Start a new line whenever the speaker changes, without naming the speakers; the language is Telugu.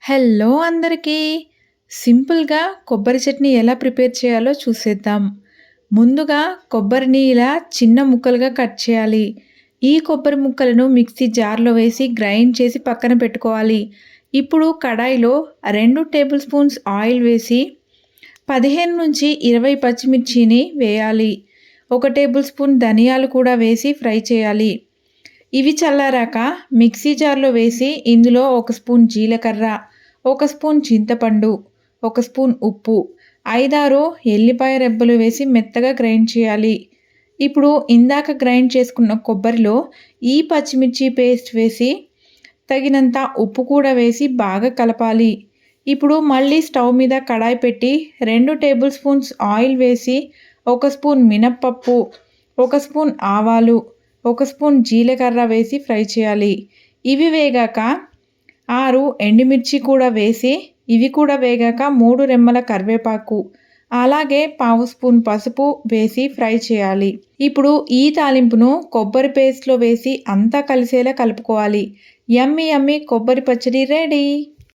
హలో అందరికీ! సింపుల్‌గా కొబ్బరి చట్నీ ఎలా ప్రిపేర్ చేయాలో చూసేద్దాం. ముందుగా కొబ్బరిని ఇలా చిన్న ముక్కలుగా కట్ చేయాలి. ఈ కొబ్బరి ముక్కలను మిక్సీ జార్‌లో వేసి గ్రైండ్ చేసి పక్కన పెట్టుకోవాలి. ఇప్పుడు కడాయిలో 2 టేబుల్ స్పూన్స్ ఆయిల్ వేసి 15-20 పచ్చిమిర్చిని వేయాలి. 1 టేబుల్ స్పూన్ ధనియాలు కూడా వేసి ఫ్రై చేయాలి. ఇవి చల్లారాక మిక్సీ జార్‌లో వేసి ఇందులో 1 స్పూన్ జీలకర్ర, 1 స్పూన్ చింతపండు, 1 స్పూన్ ఉప్పు, 5-6 ఎల్లిపాయ రెబ్బలు వేసి మెత్తగా గ్రైండ్ చేయాలి. ఇప్పుడు ఇందాక గ్రైండ్ చేసుకున్న కొబ్బరిలో ఈ పచ్చిమిర్చి పేస్ట్ వేసి తగినంత ఉప్పు కూడా వేసి బాగా కలపాలి. ఇప్పుడు మళ్ళీ స్టవ్ మీద కడాయి పెట్టి 2 టేబుల్ స్పూన్స్ ఆయిల్ వేసి 1 స్పూన్ మినప్పప్పు, 1 స్పూన్ ఆవాలు, 1 స్పూన్ జీలకర్ర వేసి ఫ్రై చేయాలి. ఇవి వేగాక 6 ఎండుమిర్చి కూడా వేసి ఇవి కూడా వేగాక 3 రెమ్మల కరివేపాకు, అలాగే పావు స్పూన్ పసుపు వేసి ఫ్రై చేయాలి. ఇప్పుడు ఈ తాలింపును కొబ్బరి పేస్ట్‌లో వేసి అంతా కలిసేలా కలుపుకోవాలి. యమ్మీ యమ్మీ కొబ్బరి పచ్చడి రెడీ!